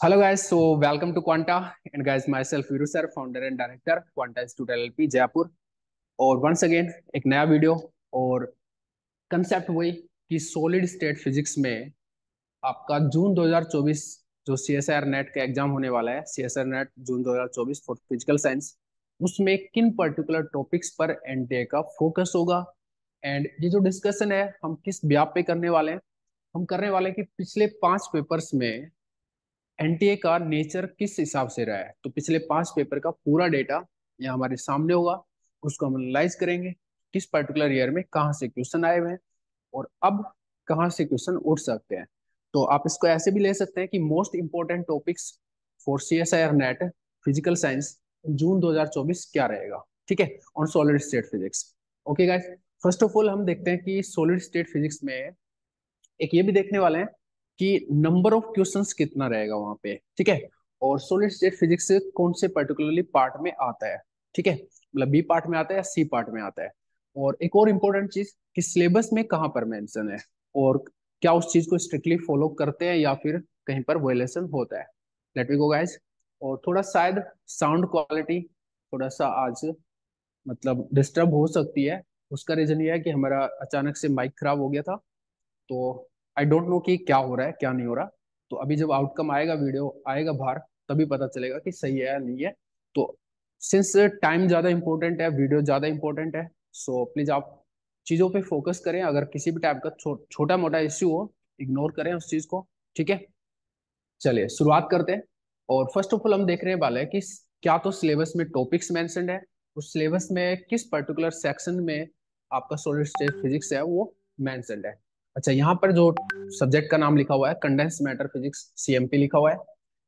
Hello guys, so welcome to Quanta and guys myself Viru sir, founder and director Quanta Institute LLP Jaipur. और once again एक नया video और concept वही कि solid state physics में आपका जून 2024 जो सीएसआईआर नेट का एग्जाम होने वाला है, CSIR net June 2024 for physical science, उसमें किन पर्टिकुलर टॉपिक्स पर एनटीए का फोकस होगा। एंड ये जो डिस्कशन है हम किस ब्याप पे करने वाले हैं, हम करने वाले हैं कि पिछले 5 पेपर्स में एनटीए का नेचर किस हिसाब से रहा है। तो पिछले 5 पेपर का पूरा डेटा यहाँ हमारे सामने होगा, उसको हम एनालाइज करेंगे किस पर्टिकुलर ईयर में कहाँ से क्वेश्चन आए हुए हैं और अब कहाँ से क्वेश्चन उठ सकते हैं। तो आप इसको ऐसे भी ले सकते हैं कि most important topics for CSIR NET physical science June 2024 क्या रहेगा, ठीक है, on solid state physics. Okay guys, first of all हम देखते हैं कि सॉलिड स्टेट फिजिक्स में एक ये भी देखने वाले हैं कि नंबर ऑफ क्वेश्चंस कितना रहेगा वहां पे, ठीक है, और सॉलिड स्टेट फिजिक्स कौन से पर्टिकुलरली पार्ट में आता है, ठीक है, मतलब बी पार्ट में आता है या सी पार्ट में आता है। और एक और इम्पोर्टेंट चीज कि सिलेबस में कहाँ पर मेंशन है और क्या उस चीज को स्ट्रिक्टली फॉलो करते हैं या फिर कहीं पर वायलेशन होता है। Let we go guys. और थोड़ा शायद साउंड क्वालिटी थोड़ा सा आज मतलब डिस्टर्ब हो सकती है। उसका रीजन ये है कि हमारा अचानक से माइक खराब हो गया था, तो आई डोंट नो कि क्या हो रहा है क्या नहीं हो रहा। तो अभी जब आउटकम आएगा, वीडियो आएगा बाहर, तभी पता चलेगा कि सही है या नहीं है। तो सिंस टाइम ज़्यादा इंपॉर्टेंट है, वीडियो ज़्यादा इंपॉर्टेंट है, सो प्लीज़ आप चीज़ों पे फोकस करें। अगर किसी भी टाइप का छोटा मोटा इश्यू हो, इग्नोर करें उस चीज़ को, ठीक है। चलिए शुरुआत करते हैं। और फर्स्ट ऑफ ऑल हम देखने वाले हैं कि क्या तो सिलेबस में टॉपिक्स मेंशन्ड है, उस सिलेबस में किस पर्टिकुलर सेक्शन में आपका सॉलिड स्टेट फिजिक्स है वो मेंशन्ड है। अच्छा, यहाँ पर जो सब्जेक्ट का नाम लिखा हुआ है कंडेंस मैटर फिजिक्स सीएमपी लिखा हुआ है,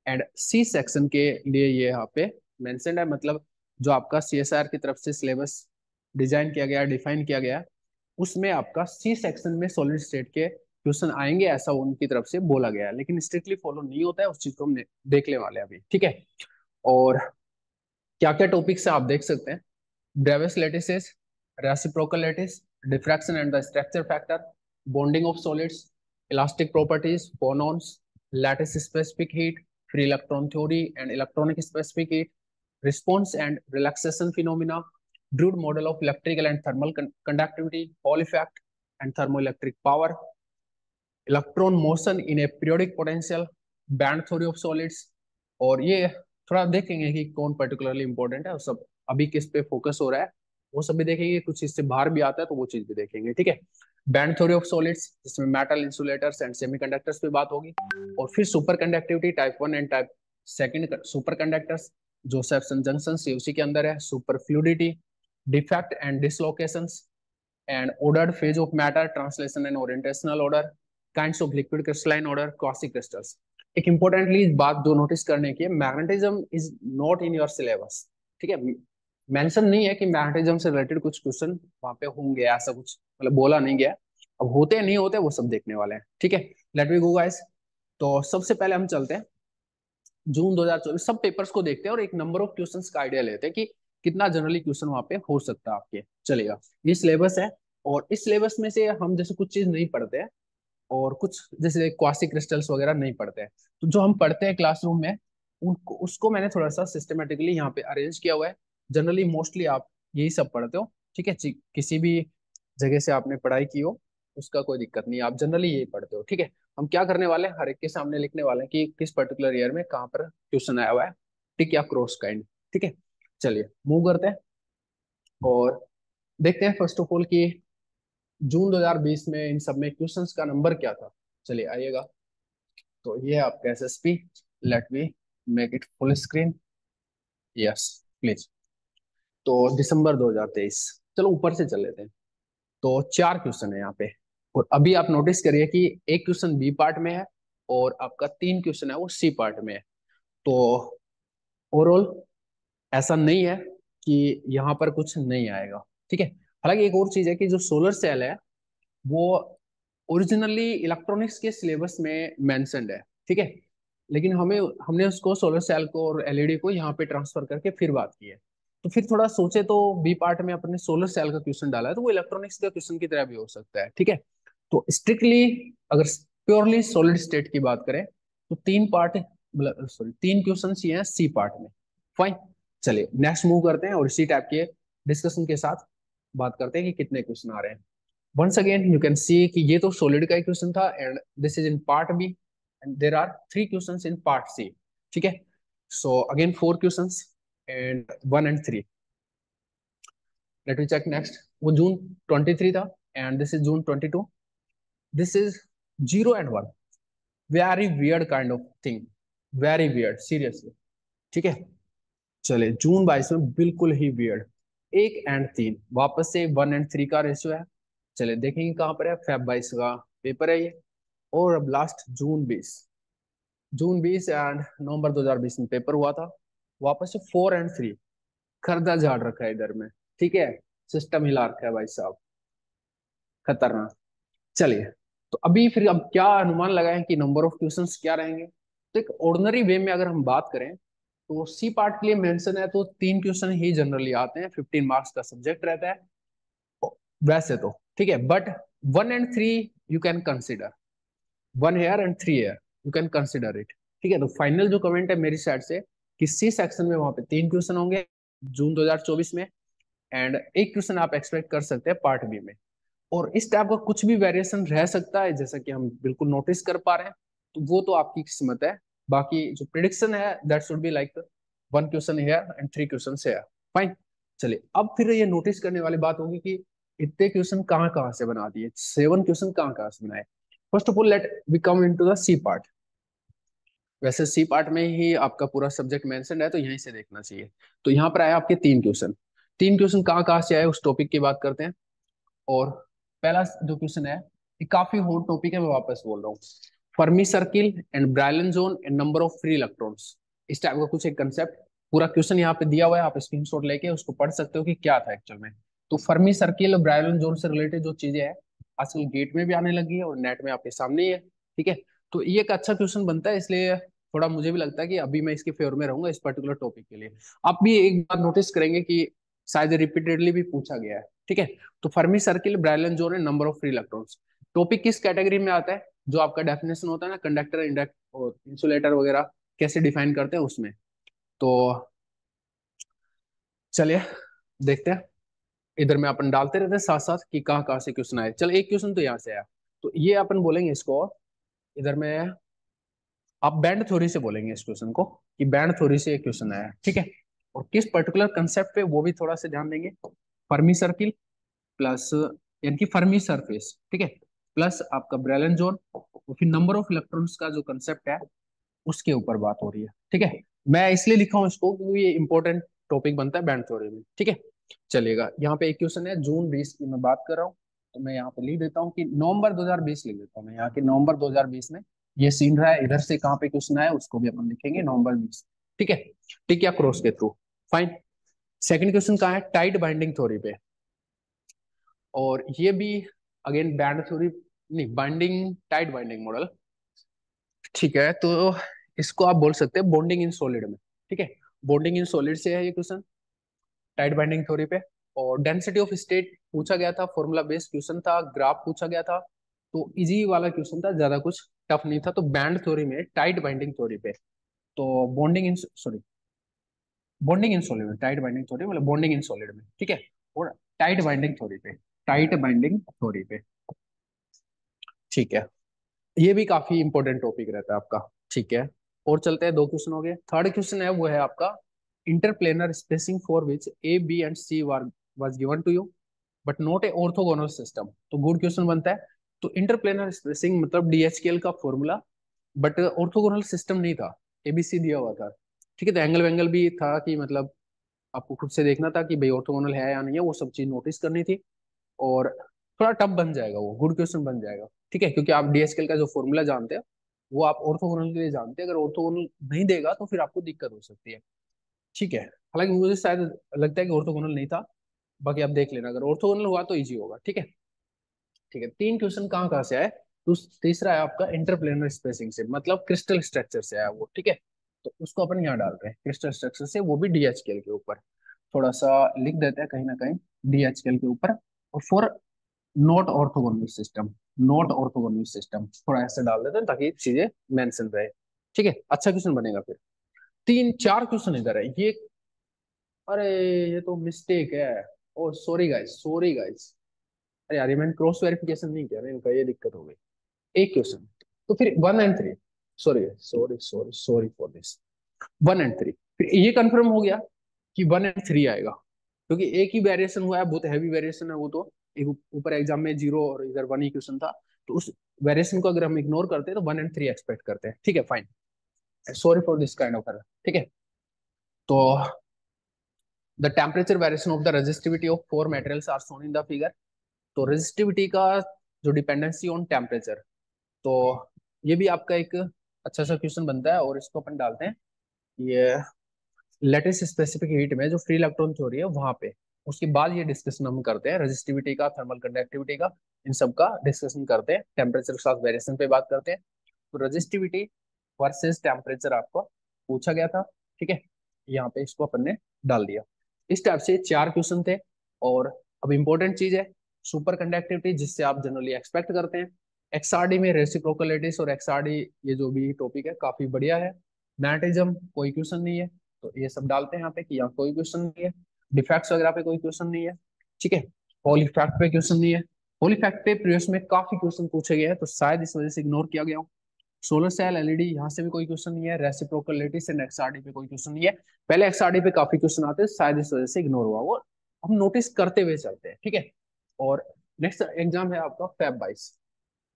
एंड सी सेक्शन के लिए ये यहाँ पे मेंशन्ड है, मतलब जो आपका सीएसआर की तरफ से सिलेबस डिजाइन किया गया, डिफाइन किया गया, उसमें आपका सी सेक्शन में सॉलिड स्टेट के क्वेश्चन आएंगे ऐसा उनकी तरफ से बोला गया है, लेकिन स्ट्रिक्टली फॉलो नहीं होता है। उस चीज को हम देख ले वाले हैं अभी, ठीक है। और क्या क्या टॉपिक्स है आप देख सकते हैं। Bravais lattices, reciprocal lattice, diffraction and the structure factor, bonding of solids, elastic properties, phonons, lattice specific heat, free electron theory and electronic specific heat, response and relaxation phenomena, Drude model of electrical and thermal conductivity, Hall effect and thermoelectric power, electron motion in a periodic potential, band theory of solids। और ये थोड़ा देखेंगे कि कौन particularly important है और सब अभी किस पे फोकस हो रहा है, वो सब भी देखेंगे। कुछ इससे बाहर भी आता है तो वो चीज भी देखेंगे, ठीक है। बैंड थ्योरी ऑफ सॉलिड्स जिसमें मेटल इंसुलेटर्स एंड सेमीकंडक्टर्स पे बात होगी। और फिर superconductivity type 1 and type second superconductors, Josephson junction COC के अंदर है, superfluidity, defect and dislocations and ordered phase of matter, translation and orientational order, kinds of liquid crystalline order, quasi crystals। एक importantly बात जो notice करने की है, magnetism is not in your syllabus, ठीक है। मेंशन नहीं है कि मैग्नेटिज्म से रिलेटेड कुछ क्वेश्चन वहां पे होंगे, ऐसा कुछ मतलब बोला नहीं गया। अब होते नहीं होते वो सब देखने वाले हैं, ठीक है। Let we go guys. तो सबसे पहले हम चलते हैं जून 2024 सब पेपर्स को देखते हैं और एक नंबर ऑफ क्वेश्चंस का आइडिया लेते हैं कि कितना जनरली क्वेश्चन वहां पे हो सकता है आपके। चलेगा, ये सिलेबस है और इस सिलेबस में से हम जैसे कुछ चीज नहीं पढ़ते हैं और कुछ जैसे क्वासी क्रिस्टल्स वगैरह नहीं पढ़ते हैं, तो जो हम पढ़ते हैं क्लासरूम में उनको उसको मैंने थोड़ा सा सिस्टमेटिकली यहाँ पे अरेंज किया हुआ है। जनरली मोस्टली आप यही सब पढ़ते हो, ठीक है। किसी भी जगह से आपने पढ़ाई की हो उसका कोई दिक्कत नहीं, आप जनरली यही पढ़ते हो, ठीक है। हम क्या करने वाले हैं, हर एक के सामने लिखने वाले हैं कि किस पर्टिकुलर ईयर में कहाँ पर क्वेश्चन आया हुआ है, टिक या क्रॉस काइंड, ठीक है। चलिए मूव करते हैं और देखते हैं फर्स्ट ऑफ ऑल कि जून 2020 में इन सब में क्वेश्चंस का नंबर क्या था। चलिए आइएगा। तो ये है आपका SSP. Let me make it full screen. Yes please. तो दिसंबर 2023, चलो ऊपर से चल लेते हैं। तो 4 क्वेश्चन है यहाँ पे और अभी आप नोटिस करिए कि एक क्वेश्चन बी पार्ट में है और आपका 3 क्वेश्चन है वो सी पार्ट में है। तो ओवरऑल ऐसा नहीं है कि यहाँ पर कुछ नहीं आएगा, ठीक है। हालांकि एक और चीज है कि जो सोलर सेल है वो ओरिजिनली इलेक्ट्रॉनिक्स के सिलेबस में मेंशन्ड है, ठीक है, लेकिन हमें हमने उसको सोलर सेल को और एलईडी को यहाँ पे ट्रांसफर करके फिर बात की है। तो फिर थोड़ा सोचे तो बी पार्ट में अपने सोलर सेल का क्वेश्चन डाला है तो वो इलेक्ट्रॉनिक्स का क्वेश्चन की तरह भी हो सकता है, ठीक है। तो स्ट्रिक्टली अगर प्योरली सॉलिड स्टेट की बात करें तो 3 पार्ट सॉरी 3 क्वेश्चन ये हैं सी पार्ट में। फाइन, चलिए नेक्स्ट मूव करते हैं और इसी टाइप के डिस्कशन के साथ बात करते हैं कि कितने क्वेश्चन आ रहे हैं। Once again you can see कि ये तो सॉलिड का ही क्वेश्चन था and this is in part B and there are 3 questions in part C. ठीक है, so again 4 questions and 1 and 3। Let me check next. वो जून 23 था and this is June 22। This is 0 and 1। Very weird kind of thing, very weird seriously. ठीक है, चले जून 22 में बिल्कुल ही weird. 1 and 3 वापस से 1 and 3 का रेशियो है। चले देखेंगे कहाँ पर है। फेब 22 का पेपर है ये। और अब लास्ट जून 20 एंड नवंबर 2020 में पेपर हुआ था। वापस से 4 and 3 खर्दा झाड़ रखा है इधर में। ठीक है, सिस्टम हिला रखा है भाई साहब, खतरनाक। चलिए, तो अभी फिर अब क्या अनुमान लगाएं कि नंबर ऑफ क्वेश्चंस क्या रहेंगे। तो एक ऑर्डिनरी वे में अगर हम बात करें तो सी पार्ट के लिए मेंशन है तो 3 क्वेश्चन ही जनरली आते हैं, 15 मार्क्स का सब्जेक्ट रहता है वैसे तो। ठीक है, but 1 and 3 you can consider, 1 here and 3 here you can consider it. ठीक है, तो फाइनल जो कमेंट है मेरी साइड से कि सी सेक्शन में वहां पे 3 क्वेश्चन होंगे जून 2024 में एंड 1 क्वेश्चन आप एक्सपेक्ट कर सकते हैं पार्ट बी में। और इस टाइप का कुछ भी वेरिएशन रह सकता है जैसा कि हम बिल्कुल नोटिस कर पा रहे हैं, तो वो तो आपकी किस्मत है। बाकी जो प्रिडिक्शन है that should be like 1 question here and 3 question here. Fine, चलिए अब फिर ये नोटिस करने वाली बात होगी कि इतने क्वेश्चन कहाँ कहाँ से बना दिए, 7 क्वेश्चन कहाँ कहाँ से बनाए। First of all let we come into the C part. वैसे सी पार्ट में ही आपका पूरा सब्जेक्ट मेंशन है तो यहीं से देखना चाहिए। तो यहाँ पर आए आपके 3 क्वेश्चन। 3 क्वेश्चन कहाँ कहाँ से आए उस टॉपिक की बात करते हैं। और पहला जो क्वेश्चन है ये काफी हॉट टॉपिक है, मैं वापस बोल रहा हूँ। Fermi circle and Brillouin zone and number of free electrons, इस टाइप का कुछ एक कंसेप्ट। पूरा क्वेश्चन यहाँ पे दिया हुआ है, आप स्क्रीनशॉट लेके उसको पढ़ सकते हो कि क्या था एक्चुअल में। तो फर्मी सर्किल और ब्रायलन जोन से रिलेटेड जो चीजें हैं आजकल गेट में भी आने लगी है और नेट में आपके सामने ही है। ठीक है, तो ये एक अच्छा क्वेश्चन बनता है, इसलिए थोड़ा मुझे भी लगता है कि अभी मैं इसके फेवर में रहूंगा इस पर्टिकुलर टॉपिक के लिए। आप भी एक बात नोटिस करेंगे कि शायद रिपीटेडली भी पूछा गया है। ठीक है, तो फर्मी सर्किल ब्रायलन जोन है number of free electrons. Topic किस कैटेगरी में आता है, जो आपका डेफिनेशन होता है ना कंडक्टर इंडक्ट और इंसुलेटर वगैरह कैसे डिफाइन करते हैं उसमें। तो चलिए देखते हैं, इधर में अपन डालते रहते हैं साथ साथ कि कहाँ कहाँ से क्वेश्चन आए। चल एक क्वेश्चन तो यहाँ से आया, तो ये अपन बोलेंगे इसको इधर में, आप बैंड थ्योरी से बोलेंगे इस क्वेश्चन को कि बैंड थ्योरी से एक क्वेश्चन आया है। ठीक है, और किस पर्टिकुलर कंसेप्ट पे वो भी थोड़ा सा ध्यान देंगे। फर्मी सर्किल प्लस यानी कि फर्मी सरफेस, ठीक है, प्लस आपका ब्रेलन जोन और फिर नंबर ऑफ इलेक्ट्रॉन्स का जो कंसेप्ट है उसके ऊपर बात हो रही है। ठीक है, मैं इसलिए लिखा हूँ इसको क्योंकि ये इंपॉर्टेंट टॉपिक बनता है बैंड थ्योरी में। ठीक है, चलिएगा यहाँ पे एक क्वेश्चन है जून 20 की मैं बात कर रहा हूँ, तो मैं यहाँ पे लिख देता हूँ कि नवंबर 2020 लिख देता हूँ मैं यहाँ के नवंबर 2020 में ये सीन रहा है। इधर से कहाँ पे क्वेश्चन आया उसको भी अपन लिखेंगे नवंबर 20। ठीक है, टिक या क्रॉस के थ्रू। फाइन, सेकंड क्वेश्चन कहाँ है, टाइट बाइंडिंग थ्योरी पे। और ये भी अगेन बैंड थ्योरी नहीं, बाइंडिंग टाइट बाइंडिंग मॉडल। ठीक है, तो इसको आप बोल सकते हैं बॉन्डिंग इन सॉलिड में। ठीक है, बॉन्डिंग इन सॉलिड से है ये क्वेश्चन टाइट बाइंडिंग थ्योरी पे। और डेंसिटी ऑफ स्टेट पूछा गया था, फॉर्मूला बेस्ड क्वेश्चन था, ग्राफ पूछा गया था, तो इजी वाला क्वेश्चन था, ज्यादा कुछ टफ नहीं था। तो बैंड थ्योरी में टाइट बाइंडिंग थ्योरी पे, तो bonding in sorry bonding in solid में टाइट बाइंडिंग थ्योरी मतलब बॉन्डिंग इन सॉलिड में। ठीक है, और टाइट बाइंडिंग थ्योरी पे, टाइट बाइंडिंग थ्योरी पे। ठीक है, ये भी काफी इंपॉर्टेंट टॉपिक रहता है आपका। ठीक है, और चलते हैं, 2 क्वेश्चन हो गए। थर्ड क्वेश्चन है वो है आपका interplanar spacing for which a b and c was given to you but not a orthogonal system. तो गुड क्वेश्चन बनता है। तो इंटरप्लेनर स्पेसिंग मतलब डीएचकेएल का फॉर्मूला, बट ऑर्थोगोनल सिस्टम नहीं था, एबीसी दिया हुआ था। ठीक है, तो एंगल वेंगल भी था कि मतलब आपको खुद से देखना था कि भाई ऑर्थोगोनल है या नहीं है, वो सब चीज नोटिस करनी थी। और थोड़ा टफ बन जाएगा, वो गुड क्वेश्चन बन जाएगा। ठीक है, क्योंकि आप डीएसकेएल का जो फॉर्मूला जानते हैं वो आप ऑर्थोगोनल के लिए जानते हैं, अगर ऑर्थोगोनल नहीं देगा तो फिर आपको दिक्कत हो सकती है। ठीक है, हालांकि मुझे शायद लगता है कि ऑर्थोगोनल नहीं था, बाकी आप देख लेना, अगर ऑर्थोगोनल हुआ तो इजी होगा। ठीक है, ठीक है, 3 क्वेश्चन कहाँ कहाँ से आए। तो तीसरा है आपका इंटरप्लेनर स्पेसिंग से, मतलब क्रिस्टल स्ट्रक्चर से आया वो। ठीक है, तो उसको अपन यहाँ डाल रहे हैं क्रिस्टल स्ट्रक्चर से, वो भी डीएचकेएल के ऊपर। थोड़ा सा लिख देते हैं कहीं ना कहीं डीएचकेएल के ऊपर। और for not orthogonal system, not orthogonal system थोड़ा ऐसे डाल देते हैं ताकि चीजें मेंशन रहे। ठीक है, अच्छा क्वेश्चन बनेगा फिर। तीन चार क्वेश्चन इधर है ये। अरे ये तो मिस्टेक है। ओ सॉरी गाइस, सॉरी गाइस। अरे यार, ये मैंने क्रॉस वेरिफिकेशन नहीं किया ना इनका, ये दिक्कत हो गई। एक क्वेश्चन। तो फिर 1 and 3। Sorry sorry sorry sorry for this. 1 and 3, फिर ये कंफर्म हो गया कि 1 एंड 3 आएगा, क्योंकि एक ही वेरिएशन हुआ है, बहुत हैवी वेरिएशन है वो तो। एक ऊपर एग्जाम में 0 और इधर 1 ही क्वेश्चन था। तो उस वेरिएशन को अगर हम इग्नोर करते हैं तो 1 एंड 3 एक्सपेक्ट करते हैं। ठीक है, fine. Sorry for this kind of error. ठीक है। तो the temperature variation of the resistivity of four materials are shown in the figure. तो रेजिस्टिविटी का जो डिपेंडेंसी ऑन टेम्परेचर, तो ये भी आपका एक अच्छा सा क्वेश्चन बनता है, और इसको अपन डालते हैं ये लेटेस्ट स्पेसिफिक हीट में जो फ्री इलेक्ट्रॉन थ्योरी है वहां पे। उसके बाद ये डिस्कशन हम करते हैं रेजिस्टिविटी का, थर्मल कंडक्टिविटी का, इन सब का डिस्कशन करते हैं, टेम्परेचर के साथ वेरिएशन पे बात करते हैं। तो रेजिस्टिविटी वर्सेस टेम्परेचर आपको पूछा गया था। ठीक है, यहाँ पे इसको अपन ने डाल दिया। इस टाइप से चार क्वेश्चन थे। और अब इंपॉर्टेंट चीज है सुपर कंडक्टिविटी, जिससे आप जनरली एक्सपेक्ट करते हैं। एक्सआरडी में रेसिप्रोकलिटीज और एक्सआरडी, ये जो भी टॉपिक है काफी बढ़िया है। मैग्नेटिज्म कोई क्वेश्चन नहीं है, तो ये सब डालते हैं यहाँ पे कि यहाँ कोई क्वेश्चन नहीं है। डिफेक्ट्स वगैरह पे कोई क्वेश्चन नहीं है। ठीक है। होल इफेक्ट पे क्वेश्चन नहीं है। होल इफेक्ट पे प्रीवियस में काफी क्वेश्चन पूछे गए हैं, तो शायद इस वजह से इग्नोर किया गया हो। सोलर सेल एलईडी यहाँ से भी कोई क्वेश्चन नहीं है। रेसिप्रोकलिटी से एक्सआरडी पे कोई क्वेश्चन नहीं है। पहले एक्सआरडी पे काफी क्वेश्चन आते हैं, शायद इस वजह से इग्नोर हुआ वो। हम नोटिस करते हुए चलते हैं। ठीक है। और नेक्स्ट एग्जाम है आपका फैब 22।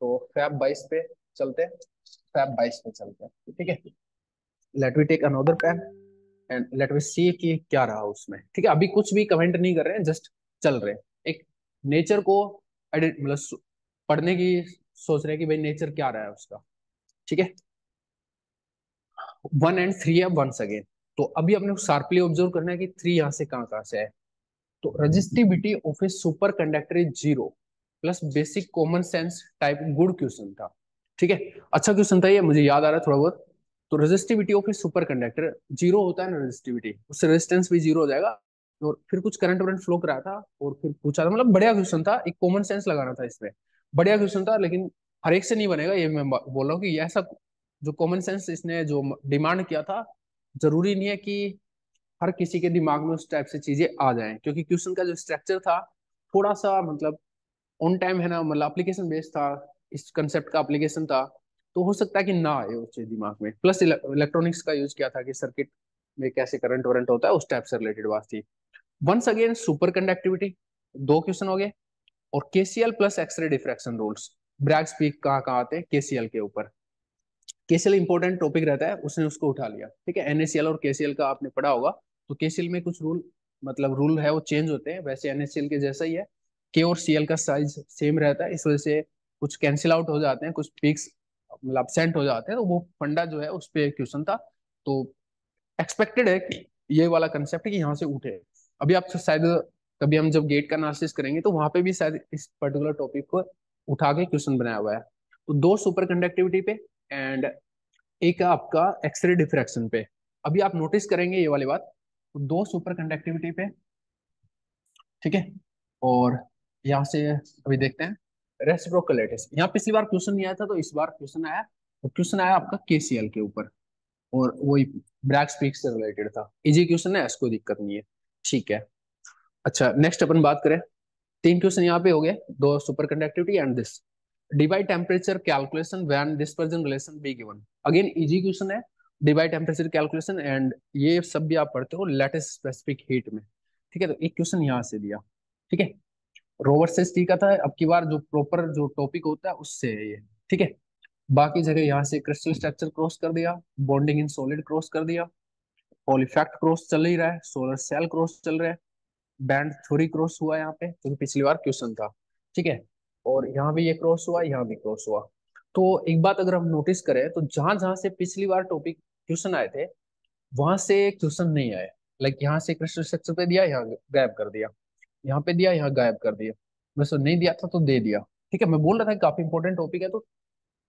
तो फैब 22 पे चलते हैं। फैब 22 पे चलते हैं। ठीक है। Let we take another pen and let me see कि क्या रहा उसमें। ठीक है, अभी कुछ भी कमेंट नहीं कर रहे हैं, जस्ट चल रहे हैं। एक नेचर को मतलब पढ़ने की सोच रहे हैं कि भाई नेचर क्या रहा है उसका। ठीक है। 1 एंड 3 है वंस अगेन। तो अभी अपने को शार्पली ऑब्जर्व करना है कि 3 यहाँ से कहाँ से है। तो resistivity of A super conductor is 0 plus basic common sense type good question था। ठीक है, अच्छा क्वेश्चन था ये, मुझे याद आ रहा है थोड़ा बहुत। तो resistivity of A super conductor 0 होता है ना रेजिस्टिविटी, उससे रेजिस्टेंस भी 0 हो जाएगा। और फिर कुछ करंट वरंट फ्लो कराया था और फिर पूछा था, मतलब बढ़िया क्वेश्चन था, एक कॉमन सेंस लगाना था इसमें। बढ़िया क्वेश्चन था, लेकिन हर एक से नहीं बनेगा, ये मैं बोल रहा हूँ कि ये ऐसा जो कॉमन सेंस इसने जो डिमांड किया था, जरूरी नहीं है कि हर किसी के दिमाग में उस टाइप से चीजें आ जाएं, क्योंकि क्वेश्चन का जो स्ट्रक्चर था थोड़ा सा मतलब ऑन टाइम है ना, मतलब एप्लीकेशन बेस्ड था, इस कंसेप्ट का एप्लीकेशन था। तो हो सकता है कि ना आए उस चीज दिमाग में। प्लस इलेक्ट्रॉनिक्स का यूज किया था कि सर्किट में कैसे करंट वरंट होता है, उस टाइप से रिलेटेड बात थी। वंस अगेन सुपर कंडक्टिविटी, दो क्वेश्चन हो गए। और KCL plus X ray diffraction rules, Bragg speak कहाँ कहाँ आते हैं केसीएल के ऊपर। केसीएल इंपॉर्टेंट टॉपिक रहता है, उसने उसको उठा लिया। ठीक है, एनएससीएल और केसीएल का आपने पढ़ा होगा। तो केसीएल में कुछ रूल, मतलब रूल है वो चेंज होते हैं, वैसे एनएससीएल के जैसा ही है। के और सीएल का साइज सेम रहता है, इस वजह से कुछ कैंसिल आउट हो जाते हैं, कुछ पिक्स मतलब absent हो जाते हैं। तो वो फंडा जो है उस पे क्वेश्चन था। तो एक्सपेक्टेड है कि ये वाला कंसेप्ट कि यहाँ से उठे। अभी आप शायद कभी हम जब गेट का एनालिसिस करेंगे तो वहां पे भी शायद इस पर्टिकुलर टॉपिक को उठा के क्वेश्चन बनाया हुआ है। तो दो सुपर कंडक्टिविटी पे एंड एक है आपका एक्सरे डिफ्रैक्शन पे। अभी आप नोटिस करेंगे ये वाली बात। तो दो सुपर कंडक्टिविटी पे। ठीक है। और यहाँ से अभी देखते हैं रेसिप्रोकल। यहाँ पिछली बार क्वेश्चन नहीं आया था, तो इस बार क्वेश्चन आया। तो क्वेश्चन आया आपका केसीएल के ऊपर, और वही ब्रैग स्पीक से रिलेटेड था। इजी क्वेश्चन है, इसको दिक्कत नहीं है। ठीक है। अच्छा, नेक्स्ट अपन बात करें। तीन क्वेश्चन यहाँ पे हो गए, दो super conductivity and this. Divide temperature calculation when dispersion relation be given. Again easy question है, डिवाइड टेम्परेचर कैलकुलेशन, एंड ये सब भी आप पढ़ते हो लेटेस्ट स्पेसिफिक हीट में। ठीक है, तो एक क्वेश्चन यहाँ से दिया। ठीक है, रोवर से टी का था, अब की बार जो प्रॉपर जो टॉपिक होता है उससे है ये। ठीक है। बाकी जगह यहाँ से क्रिस्टल स्ट्रक्चर क्रॉस कर दिया, बॉन्डिंग इन सॉलिड क्रॉस कर दिया, पॉलीफैक्ट क्रॉस चल ही रहा है, सोलर सेल क्रॉस चल रहा है, बैंड थ्योरी क्रॉस हुआ है यहाँ पे, क्योंकि पिछली बार क्वेश्चन था। ठीक है। और यहाँ भी ये क्रॉस हुआ, यहाँ भी क्रॉस हुआ। तो एक बात अगर हम नोटिस करें तो जहां जहां से पिछली बार टॉपिक क्वेश्चन आए थे वहां से क्वेश्चन नहीं आए। लाइक यहाँ से क्रिस्टल स्ट्रक्चर पे दिया, यहाँ गायब कर दिया, यहाँ पे दिया, यहाँ गायब कर दिया। वैसे नहीं दिया था तो दे दिया। ठीक है, मैं बोल रहा था काफी इंपॉर्टेंट टॉपिक है, तो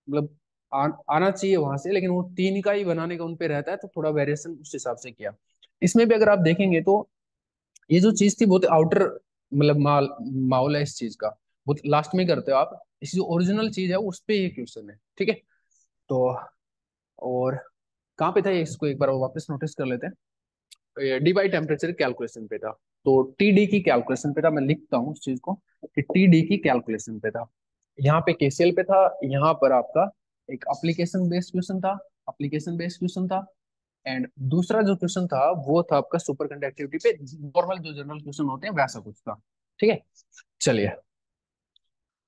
मतलब आना चाहिए वहां से, लेकिन वो तीन का ही बनाने का उनपे रहता है, तो थोड़ा वेरिएशन उस हिसाब से किया। इसमें भी अगर आप देखेंगे तो ये जो चीज थी बहुत आउटर, मतलब माहौल है इस चीज का, बहुत लास्ट में करते हो आप। इस जो ओरिजिनल चीज है उस पे ये क्वेश्चन है। ठीक है। तो और कहाँ पे था ये, इसको एक बार वापस नोटिस कर लेते हैं। डी बाई टेम्परेचर कैलकुलेशन पे था। तो टी डी की कैलकुलेशन पे था, मैं लिखता हूँ उस चीज को कि टी डी की कैलकुलेशन पे था। यहाँ पे केसीएल पे था, यहाँ पर आपका एक एप्लीकेशन बेस्ड क्वेश्चन था, एप्लीकेशन बेस्ड क्वेश्चन था। एंड दूसरा जो क्वेश्चन था वो था आपका सुपर कंडक्टिविटी पे, नॉर्मल जो जनरल क्वेश्चन होते हैं वैसा कुछ था। ठीक है, चलिए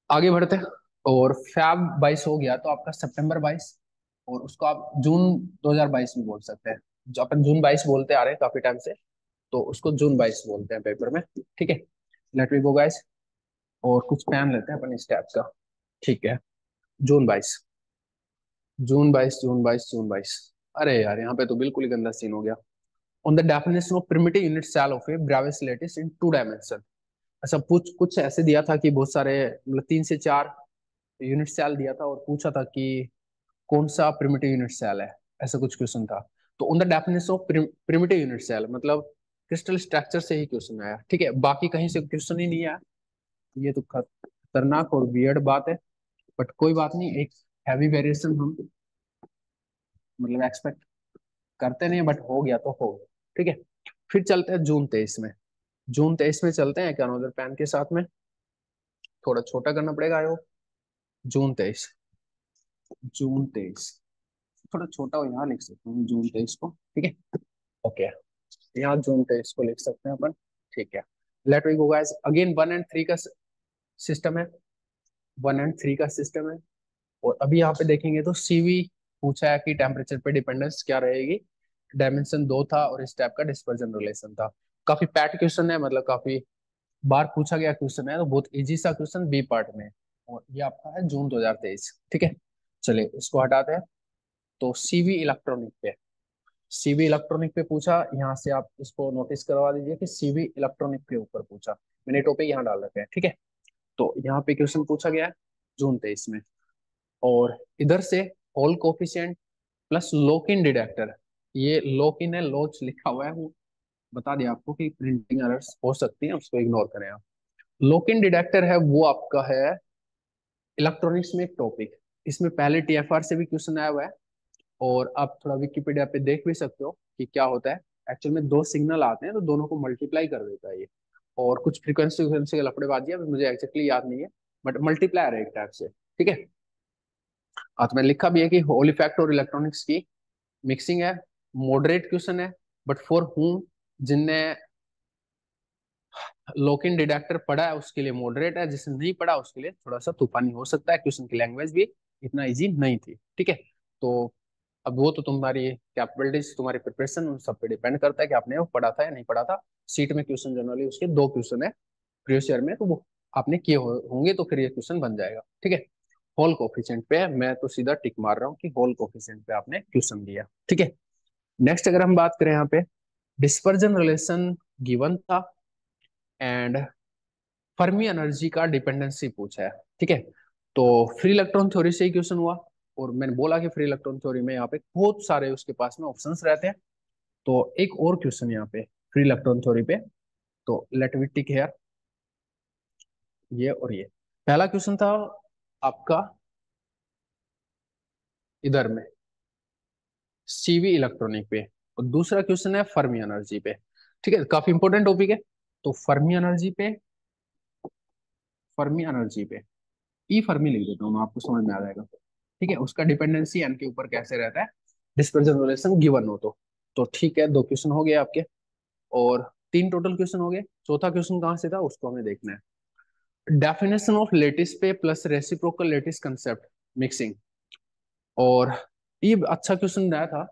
आगे बढ़ते हैं। और फैब 22 हो गया तो आपका सितंबर 22, और उसको आप जून 2022 भी बोल सकते हैं। जो अपन जून 22 बोलते आ रहे हैं काफी टाइम से, तो उसको जून 22 बोलते हैं पेपर में। ठीक है, लेट वी गो गाइस। और कुछ पेन लेते हैं अपन इस टाइप का। ठीक है, जून 22, जून 22, जून 22, जून 22। अरे यार यहाँ पे तो बिल्कुल ही गंदा सीन हो गया। On the definition of primitive unit cell of a Bravais lattice in two dimension. अच्छा, कुछ कुछ ऐसे दिया था कि बहुत सारे मतलब 3 से 4 यूनिट सेल दिया था, और पूछा था कि कौन सा प्रिमिटिव यूनिट सेल है, ऐसा कुछ क्वेश्चन था। तो on the definition of primitive unit cell मतलब क्रिस्टल स्ट्रक्चर से ही क्वेश्चन आया। ठीक है, बाकी कहीं से क्वेश्चन ही नहीं आया। ये तो खतरनाक और वियर्ड बात है, बट कोई बात नहीं, एक हैवी वेरिएशन हम मतलब एक्सपेक्ट करते नहीं, बट हो गया तो हो गया। ठीक है, फिर चलते हैं जून 23 में। जून 23 में चलते हैं क्या नोजर पेन के साथ में, थोड़ा छोटा करना पड़ेगा आयो। जून 23, जून 23, थोड़ा छोटा हो यहाँ लिख सकते हैं जून 23 को। ठीक है, ओके, यहाँ जून 23 को लिख सकते हैं अपन। ठीक है, let we go guys again 1 और 3 का सिस्टम है, 1 और 3 का सिस्टम है। और अभी यहाँ पे देखेंगे तो सीवी पूछा है कि टेम्परेचर पे डिपेंडेंस क्या रहेगी। डायमेंशन 2 था और इस टाइप का डिस्पर्जन रिलेशन था। काफी पैट क्वेश्चन है, मतलब काफी बार पूछा गया क्वेश्चन है, तो बहुत इजी सा क्वेश्चन बी पार्ट में। और ये आपका है जून 2023। ठीक है, चलिए इसको हटाते हैं। तो सीवी इलेक्ट्रॉनिक पे, सीवी इलेक्ट्रॉनिक पे पूछा, यहाँ से आप इसको नोटिस करवा दीजिए कि सीवी इलेक्ट्रॉनिक के ऊपर पूछा। मैंने टॉपिक यहाँ डाल रखे हैं। ठीक है, तो यहाँ पे क्वेश्चन पूछा गया है जून 23 में। और इधर से Hall coefficient plus lock in detector, ये लॉक इन है, लॉच लिखा हुआ है, वो बता दिया आपको कि प्रिंटिंग एरर्स हो सकती हैं, उसको इग्नोर करें आप। लॉक इन डिटेक्टर है वो आपका है इलेक्ट्रॉनिक्स में एक टॉपिक। इसमें पहले टीएफआर से भी क्वेश्चन आया हुआ है, और आप थोड़ा विकिपीडिया पे देख भी सकते हो कि क्या होता है। एक्चुअल में 2 सिग्नल आते हैं तो दोनों को मल्टीप्लाई कर देता है ये। और कुछ फ्रीक्वेंसी फ्रीक्वेंसी के लफड़ेबाजी है, अभी मुझे एक्जैक्टली याद नहीं है, बट मल्टीप्लायर है एक टाइप से। ठीक है, और तो मैंने लिखा भी है कि होल इफेक्ट और इलेक्ट्रॉनिक्स की मिक्सिंग है। मॉडरेट क्वेश्चन है, बट फॉर हूम, जिनने लॉक इन डिटेक्टर पढ़ा है उसके लिए मॉडरेट है, जिसने नहीं पढ़ा उसके लिए थोड़ा सा तूफानी हो सकता है। क्वेश्चन की लैंग्वेज भी इतना इजी नहीं थी। ठीक है, तो अब वो तो तुम्हारी कैपेबिलिटीज, तुम्हारी प्रिपरेशन, उन सब पे डिपेंड करता है कि आपने वो पढ़ा था या नहीं पढ़ा था। सीट में क्वेश्चन जनरली उसके 2 क्वेश्चन है प्रीवियस ईयर में, तो वो आपने किए होंगे तो फिर ये क्वेश्चन बन जाएगा। ठीक है, होल कोफिशिएंट पे मैं तो सीधा टिक मार रहा हूँ कि होल कोफिशिएंट पे आपने क्वेश्चन दिया। ठीक है, नेक्स्ट अगर हम बात करें यहाँ पे डिस्पर्जन रिलेशन गिवन था, एंड फर्मी एनर्जी का डिपेंडेंसी पूछा है। ठीक है, तो फ्री इलेक्ट्रॉन थ्योरी से ही क्वेश्चन हुआ, और मैंने बोला कि फ्री इलेक्ट्रॉन थ्योरी में यहाँ पे बहुत सारे उसके पास में ऑप्शंस रहते हैं। तो एक और क्वेश्चन यहाँ पे फ्री इलेक्ट्रॉन थ्योरी पे, तो लेट मी टिक हियर, ये और ये पहला क्वेश्चन था आपका इधर में सीवी इलेक्ट्रॉनिक पे, और दूसरा क्वेश्चन है फर्मी एनर्जी पे। ठीक है, काफी इंपॉर्टेंट टॉपिक है। तो फर्मी एनर्जी पे, फर्मी एनर्जी पे ई फर्मी लिख देता हूँ मैं, आपको समझ में आ जाएगा। ठीक है, उसका डिपेंडेंसी एन के ऊपर कैसे रहता है, डिस्पर्जन रिलेशन गिवन हो तो ठीक है, 2 क्वेश्चन हो गए आपके, और 3 टोटल क्वेश्चन हो गए। चौथा क्वेश्चन कहाँ से था उसको हमें देखना है। डेफिनेशन ऑफ लेटिस पे plus reciprocal lattice concept mixing, और ये अच्छा क्वेश्चन रहा था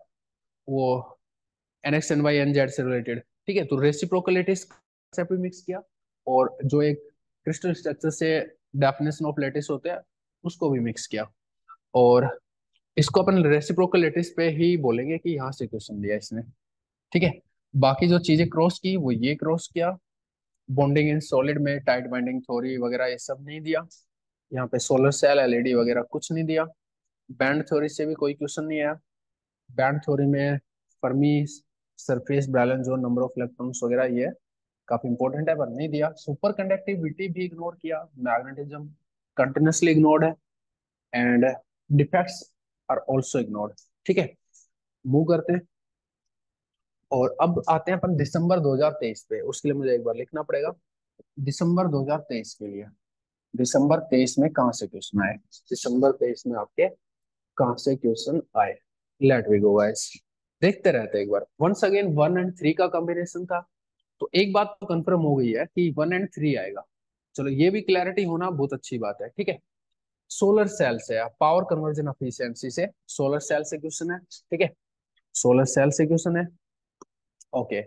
वो n x n y n z से रिलेटेड। ठीक है, तो रेसिप्रोकल लेटिस कंसेप्ट भी मिक्स किया, और जो एक क्रिस्टल स्ट्रक्चर से डेफिनेशन ऑफ लेटिस होते हैं उसको भी मिक्स किया। और इसको अपन रेसिप्रोकल लेटिस पे ही बोलेंगे कि यहाँ से क्वेश्चन दिया इसने। ठीक है, बाकी जो चीजें क्रॉस की वो ये क्रॉस किया, बॉन्डिंग इन सॉलिड में टाइट बाइंडिंग थ्योरी वगैरह ये सब नहीं दिया। यहाँ पे सोलर सेल एलईडी वगैरह कुछ नहीं दिया। बैंड थ्योरी से भी कोई क्वेश्चन नहीं आया। बैंड थ्योरी में Fermi surface valence zone number of electrons वगैरह ये काफी इंपॉर्टेंट है, पर नहीं दिया। सुपर कंडक्टिविटी भी इग्नोर किया, मैग्नेटिज्म कंटिन्यूसली इग्नोर्ड है, and defects are also ignored. ठीक है, मूव करते हैं। और अब आते हैं अपन दिसंबर 2023 पे, उसके लिए मुझे एक बार लिखना पड़ेगा। दिसंबर 2023 के लिए, दिसंबर 23 में कहाँ से क्वेश्चन आए, दिसंबर 23 में आपके कहाँ से क्वेश्चन आए। लेट वी गो गाइस, देखते रहते हैं एक बार। वंस अगेन 1 और 3 का कॉम्बिनेशन था, तो एक बात तो कंफर्म हो गई है कि 1 और 3 आएगा। चलो ये भी क्लैरिटी होना बहुत अच्छी बात है, ठीक है। सोलर सेल से, पावर कन्वर्जन एफिशिएंसी से, सोलर सेल से क्वेश्चन है, ठीक है। सोलर सेल से क्वेश्चन है, ओके।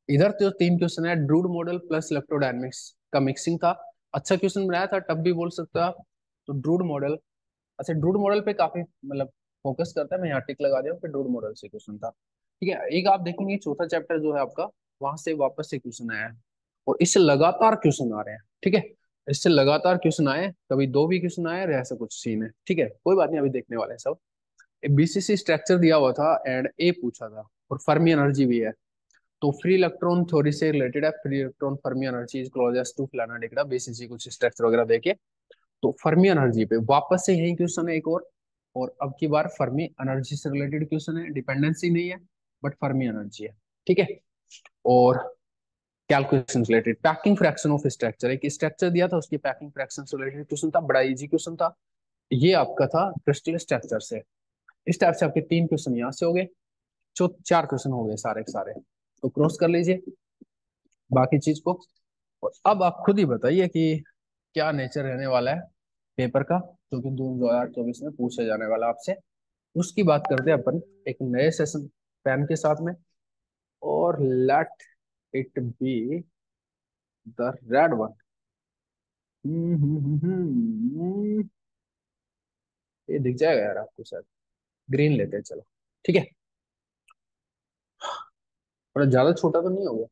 इधर तो 3 क्वेश्चन है, ड्रूड मॉडल प्लस इलेक्ट्रोडायनेमिक्स का मिक्सिंग था। अच्छा क्वेश्चन बनाया था, टब भी बोल सकते हो आप। तो ड्रूड मॉडल, अच्छा ड्रूड मॉडल पे काफी मतलब फोकस करता है, मैं यहाँ टिक लगा दिया, फिर ड्रूड मॉडल से क्वेश्चन था, ठीक है। एक आप देखेंगे चौथा चैप्टर जो है आपका, वहां से वापस से क्वेश्चन आया है। और इससे लगातार क्वेश्चन आ रहे हैं, ठीक है। इससे लगातार क्वेश्चन आए, कभी दो भी क्वेश्चन आए और ऐसा कुछ सीन है, ठीक है। कोई बात नहीं, अभी देखने वाले हैं सब। बीसीसी स्ट्रक्चर दिया हुआ था एंड ए पूछा था, और फर्मी एनर्जी भी है। तो फ्री इलेक्ट्रॉन थ्योरी से रिलेटेड है, free electron Fermi energy is closest to फलाना डिग्रा, बीसीसी कुछ स्ट्रक्चर वगैरह देके। तो फर्मी एनर्जी पे वापस से यही क्वेश्चन है एक और अब की बार फर्मी एनर्जी से रिलेटेड क्वेश्चन है, डिपेंडेंसी नहीं है बट फर्मी एनर्जी है, ठीक है। और calculation related, packing fraction of structure, एक स्ट्रक्चर दिया था उसकी पैकिंग फ्रैक्शन से रिलेटेड क्वेश्चन था, बड़ा इजी क्वेश्चन था। ये आपका था क्रिस्टल स्ट्रक्चर से। इस टाइप से आपके 3 क्वेश्चन यहाँ से हो गए, जो 4 क्वेश्चन हो गए सारे के सारे। तो क्रॉस कर लीजिए बाकी चीज को। और अब आप खुद ही बताइए कि क्या नेचर रहने वाला है पेपर का, जो कि 2024 में पूछा जाने वाला आपसे। उसकी बात करते हैं अपन एक नए सेशन पैन के साथ में। और let it be the red one. ये दिख जाएगा यार आपको शायद, ग्रीन लेते हैं चलो, ठीक है। और ज्यादा छोटा तो नहीं होगा,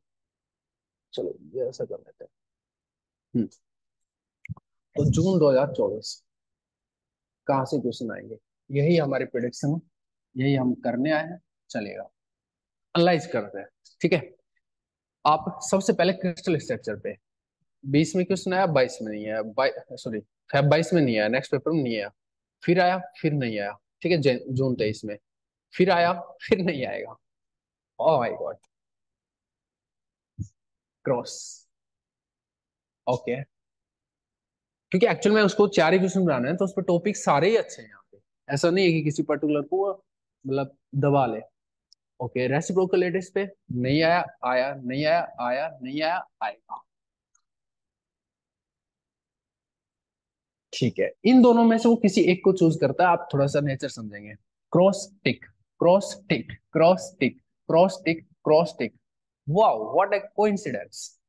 चलो ये ऐसा कर लेते हैं। हम्म, तो जून 2024 कहाँ से क्वेश्चन आएंगे, यही हमारी प्रिडिक्शन है, यही हम करने आए हैं। चलेगा, एनालाइज करते हैं, ठीक है। आप सबसे पहले क्रिस्टल स्ट्रक्चर पे, 20 में क्वेश्चन आया, 22 में नहीं आया, सॉरी फैब 22 में नहीं आया, नेक्स्ट पेपर में नहीं आया, फिर आया फिर नहीं आया, ठीक है। जून 23 में फिर आया, फिर नहीं आएगा। Oh my God, cross, okay. क्योंकि एक्चुअल में उसको 4 ही क्वेश्चन बनाने हैं, तो उस पर टॉपिक सारे ही अच्छे हैं यहाँ पे। ऐसा नहीं है कि किसी पर्टिकुलर को मतलब दबा ले। ओके, रेसिप्रोकल पे नहीं आया, आया नहीं आया, आया नहीं आया, आएगा, ठीक है। इन दोनों में से वो किसी एक को चूज करता है, आप थोड़ा सा नेचर समझेंगे। Cross tick, cross tick, cross tick, cross tick, cross tick. Wow what A coincidence.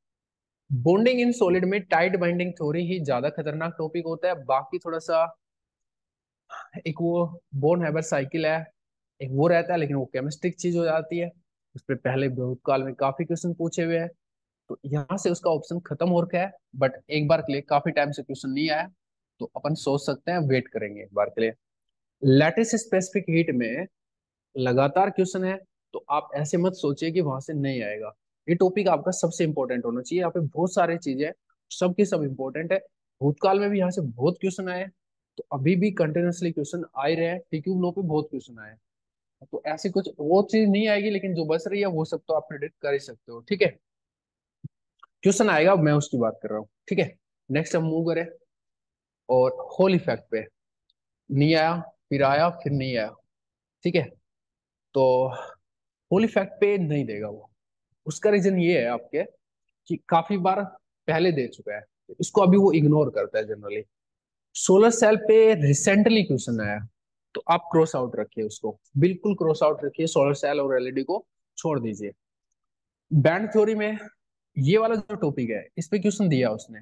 Bonding in solid में टाइट बाइंडिंग थ्योरी ही ज्यादा खतरनाक टॉपिक होता है, बाकी थोड़ा सा एक वो बोर्न हैबर साइकिल है, एक वो रहता है, लेकिन वो केमिस्ट्रिक चीज हो जाती है। उस पर पहले भूतकाल में काफी क्वेश्चन पूछे हुए हैं, तो यहाँ से उसका ऑप्शन खत्म हो रखा है। बट एक बार के लिए काफी टाइम से क्वेश्चन नहीं आया, तो अपन सोच सकते हैं, वेट करेंगे एक बार के लिए। लैटिस स्पेसिफिक हीट में लगातार क्वेश्चन है, तो आप ऐसे मत सोचिए कि वहां से नहीं आएगा। ये टॉपिक आपका सबसे इंपॉर्टेंट होना चाहिए, यहाँ पे बहुत सारी चीजें सब की सब इंपॉर्टेंट है। भूतकाल में भी यहाँ से बहुत क्वेश्चन आए, तो अभी भी कंटिन्यूसली क्वेश्चन आ ही रहे हैं, पीक्यू लो पे बहुत क्वेश्चन आए। तो ऐसी कुछ वो चीज नहीं आएगी, लेकिन जो बच रही है वो सब तो आप प्रिडिक्ट कर ही सकते हो, ठीक है। क्वेश्चन आएगा, मैं उसकी बात कर रहा हूँ, ठीक है। नेक्स्ट हम मूव करें, और होल इफेक्ट पे नहीं आया, फिर आया फिर नहीं आया, ठीक है। तो होल इफेक्ट पे नहीं देगा वो। उसका रीजन ये है आपके कि काफी बार पहले दे चुका है, तो इसको अभी वो इग्नोर करता है जनरली। सोलर सेल पे रिसेंटली क्वेश्चन आया, तो आप क्रॉस आउट रखिए उसको, बिल्कुल क्रॉस आउट रखिए, सोलर सेल और एलईडी को छोड़ दीजिए। बैंड थ्योरी में ये वाला जो टॉपिक है, इस पे क्वेश्चन दिया उसने,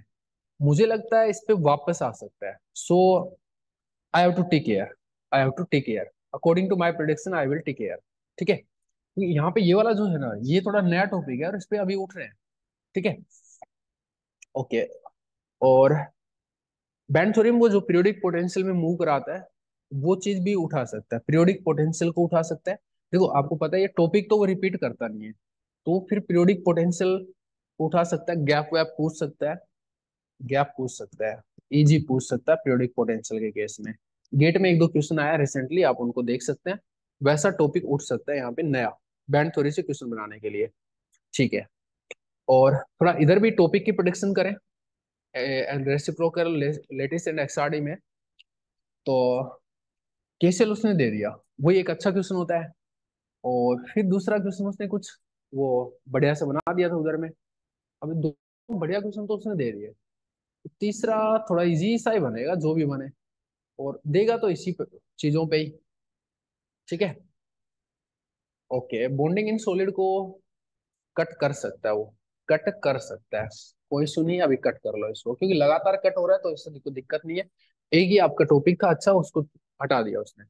मुझे लगता है इस पे वापस आ सकता है। So I have to take care, I have to take care, according to my prediction I will take care, ठीक है। क्योंकि यहाँ पे ये वाला जो है ना, ये थोड़ा नया टॉपिक है और इस पे अभी उठ रहे हैं, ठीक है। ओके, और बैंड थ्योरी में वो जो पीरियोडिक पोटेंशियल में मूव कराता है, वो चीज भी उठा सकता है, पीरियोडिक पोटेंशियल को उठा सकता है। देखो आपको पता है ये टॉपिक तो वो रिपीट करता नहीं है, तो फिर पीरियोडिक पोटेंशियल उठा सकता है, गैप वैप पूछ सकता है, गैप पूछ सकता है, इजी पूछ सकता है पीरियोडिक पोटेंशियल के केस में। गेट में एक दो क्वेश्चन आया रिसेंटली, आप उनको देख सकते हैं। वैसा टॉपिक उठ सकता है यहाँ पे नया, बैंड थ्योरी से क्वेश्चन बनाने के लिए। ठीक है, और थोड़ा इधर भी टॉपिक की प्रोडिक्शन करें रेसिप्रोकल लेटिस एंड एक्सआरडी में। तो केसीएल उसने दे दिया, वही एक अच्छा क्वेश्चन होता है। और फिर दूसरा क्वेश्चन उसने कुछ वो बढ़िया से बना दिया था उधर में। अभी दो बढ़िया क्वेश्चन तो उसने दे दिए, तो तीसरा थोड़ा इजी सा ही बनेगा जो भी बने, और देगा तो इसी चीजों पे ही। ठीक है, ओके। बॉन्डिंग इन सॉलिड को कट कर सकता है वो, कट कर सकता है, कोई सुनिए अभी कट कर लो इसको, क्योंकि लगातार कट हो रहा है तो इससे कोई दिक्कत नहीं है। एक ही आपका टॉपिक था अच्छा, उसको हटा दिया उसने।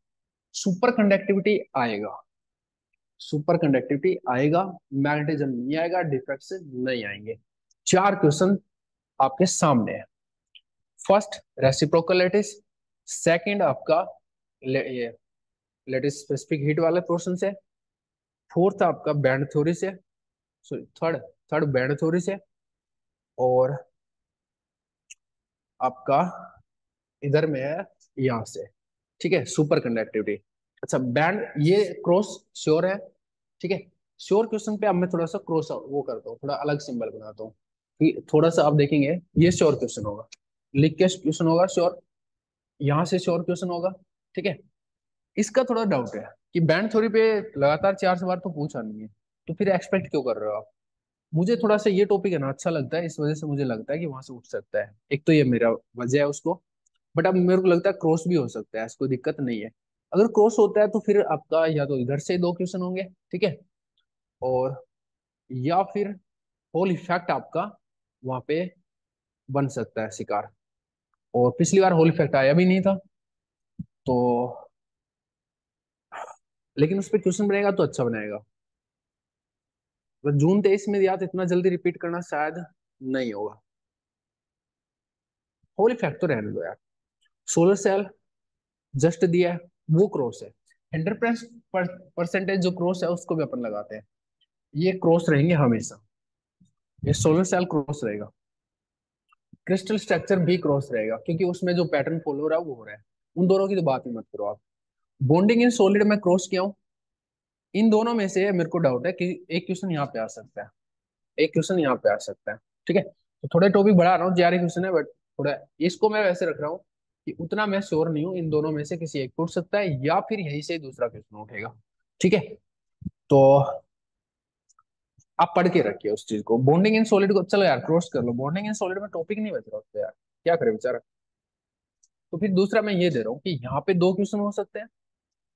सुपर कंडक्टिविटी आएगा, सुपर कंडक्टिविटी आएगा, मैग्नेटिज्म नहीं आएगा, डिफ्रैक्शन नहीं आएंगे। चार क्वेश्चन आपके सामने है। फर्स्ट रेसिप्रोकल लेटिस, सेकंड आपका ये लेटिस स्पेसिफिक हीट वाले पोर्शन से, फोर्थ आपका बैंड थ्योरी से, sorry third, third band theory से, और आपका इधर में है यहाँ से। ठीक है, सुपर कंडक्टिविटी। अच्छा बैंड ये क्रॉस श्योर है। ठीक है, श्योर क्वेश्चन पे अब मैं थोड़ा सा क्रॉस वो करता हूँ, थोड़ा अलग सिंबल बनाता हूँ कि थोड़ा सा आप देखेंगे ये श्योर क्वेश्चन होगा, लिख के क्वेश्चन होगा श्योर, यहाँ से श्योर क्वेश्चन होगा। ठीक है, इसका थोड़ा डाउट है कि बैंड थ्योरी पे लगातार 4 से बार तो पूछा नहीं है, तो फिर एक्सपेक्ट क्यों कर रहे हो आप। मुझे थोड़ा सा ये टॉपिक है ना अच्छा लगता है, इस वजह से मुझे लगता है कि वहां से उठ सकता है। एक तो ये मेरा वजह है उसको, बट अब मेरे को लगता है क्रॉस भी हो सकता है, कोई दिक्कत नहीं है। अगर क्रॉस होता है तो फिर आपका या तो इधर से दो क्वेश्चन होंगे, ठीक है, और या फिर होल इफेक्ट आपका वहां पे बन सकता है शिकार। और पिछली बार होल इफेक्ट आया भी नहीं था, तो लेकिन उस पर क्वेश्चन बनेगा तो अच्छा बनाएगा। तो जून 23 में याद इतना जल्दी रिपीट करना शायद नहीं होगा। होल इफेक्ट तो रहने दो यार। सोलर सेल जस्ट दिया है, वो क्रॉस है। 100% जो क्रॉस है उसको भी अपन लगाते हैं, ये क्रॉस रहेंगे हमेशा, ये सोलर सेल क्रॉस रहेगा। क्रिस्टल स्ट्रक्चर भी क्रॉस रहेगा, क्योंकि उसमें जो पैटर्न फॉलो हो रहा है वो हो रहा है। उन दोनों की तो बात ही मत करो आप। बॉन्डिंग इन सॉलिड में क्रॉस किया हूं, इन दोनों में से मेरे को डाउट है कि एक क्वेश्चन यहाँ पे आ सकता है, एक क्वेश्चन यहाँ पे आ सकता है। ठीक है, तो थोड़े टॉपिक बढ़ा रहा हूँ, ज्यादा क्वेश्चन है बट थोड़ा इसको मैं वैसे रख रहा हूँ कि उतना मैं श्योर नहीं हूँ, इन दोनों में से किसी एक को उठ सकता है या फिर यहीं से दूसरा क्वेश्चन उठेगा। ठीक है, तो आप पढ़ के रखिए उस चीज को। बॉन्डिंग इन सॉलिड को चलो यार क्रॉस कर लो, बॉन्डिंग इन सॉलिड में टॉपिक नहीं बच रहा उससे यार, क्या करे बेचारा। तो फिर दूसरा मैं ये दे रहा हूँ कि यहाँ पे दो क्वेश्चन हो सकते हैं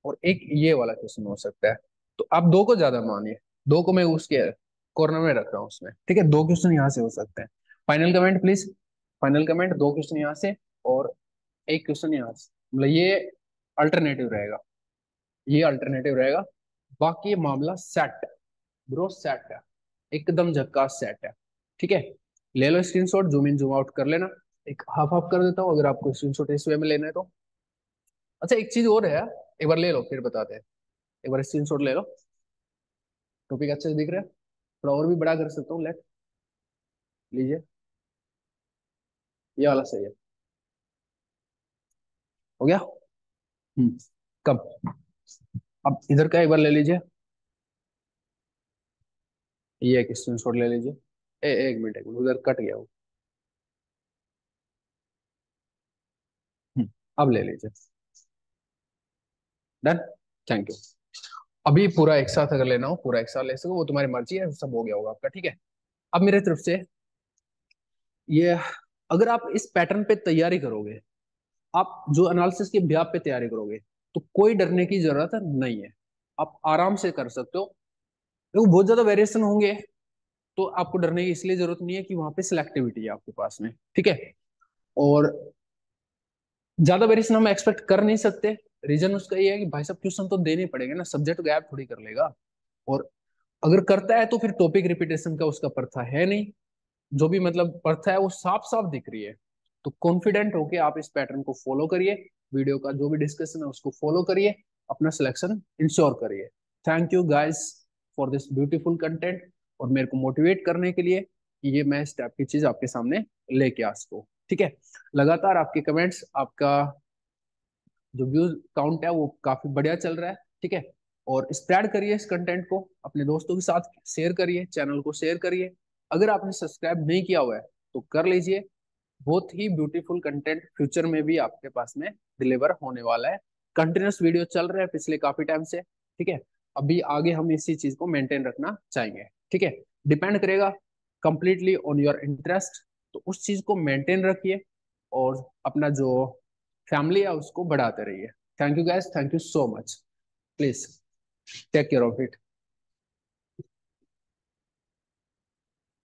और एक ये वाला क्वेश्चन हो सकता है। तो आप दो को ज्यादा मानिए, दो को मैं उसके कॉर्नर में रख रहा हूँ उसमें। ठीक है, दो क्वेश्चन यहाँ से हो सकते हैं। Final comment please, final comment, दो क्वेश्चन यहाँ से और एक क्वेश्चन यहाँ से, मतलब ये अल्टरनेटिव रहेगा, ये अल्टरनेटिव रहेगा। बाकी ये मामला सेट, ब्रो सेट है, एकदम झक्कास सेट है। ठीक है, ले लो screenshot, zoom in zoom out कर लेना। एक हाफ हाफ कर देता हूँ अगर आपको स्क्रीनशॉट इस वे में लेना है तो। अच्छा एक चीज और है, एक बार ले लो फिर बताते हैं। एक बार स्क्रीनशॉट ले लो, टॉपिक अच्छे से दिख रहा है, थोड़ा और भी बड़ा कर सकता हूँ, लेट लीजिए, ये वाला सही है, हो गया। हम्म, कब, अब इधर का एक बार ले लीजिए, ये एक स्क्रीनशॉट ले लीजिए। एक मिनट उधर कट गया वो। अब ले लीजिए, डन, थैंक यू। अभी पूरा एक साथ अगर लेना हो पूरा एक साथ ले सको, वो तुम्हारी मर्जी है, सब हो गया होगा आपका। ठीक है, अब मेरे तरफ से ये, अगर आप इस पैटर्न पे तैयारी करोगे, आप जो एनालिसिस के ब्याप पे तैयारी करोगे, तो कोई डरने की जरूरत नहीं है, आप आराम से कर सकते हो। देखो बहुत ज्यादा वेरिएशन होंगे तो आपको डरने की इसलिए जरूरत नहीं है कि वहां पे सिलेक्टिविटी है आपके पास में। ठीक है, और ज्यादा वेरिएशन हम एक्सपेक्ट कर नहीं सकते। रीजन उसका ये है कि भाई साहब क्वेश्चन तो देने पड़ेंगे ना, सब्जेक्ट गैप थोड़ी कर लेगा। और अगर करता है तो फिर टॉपिक रिपीटेशन का उसका पर्था है नहीं, जो भी मतलब पर्था है वो साफ साफ दिख रही है। तो कॉन्फिडेंट होके आप इस पैटर्न को फॉलो करिए, वीडियो का जो भी डिस्कशन है उसको फॉलो करिए, अपना सिलेक्शन इंश्योर करिए। Thank you guys for this beautiful content, और मेरे को मोटिवेट करने के लिए कि ये मैं स्टेप की चीज आपके सामने लेके आ सकूं। ठीक है, लगातार आपके कमेंट्स, आपका जो व्यूज काउंट है वो काफी बढ़िया चल रहा है। ठीक है, और स्प्रेड करिए इस कंटेंट को, अपने दोस्तों के साथ शेयर करिए, चैनल को शेयर करिए। अगर आपने सब्सक्राइब नहीं किया हुआ है तो कर लीजिए। बहुत ही ब्यूटीफुल कंटेंट फ्यूचर में भी आपके पास में डिलीवर होने वाला है। कंटिन्यूस वीडियो चल रहे हैं पिछले काफी टाइम से, ठीक है। अभी आगे हम इसी चीज को मेंटेन रखना चाहेंगे, ठीक है। डिपेंड करेगा कंप्लीटली ऑन योर इंटरेस्ट। तो उस चीज को मेंटेन रखिए और अपना जो फैमिली है उसको बढ़ाते रहिए। Thank you guys, thank you so much. Please take care of it.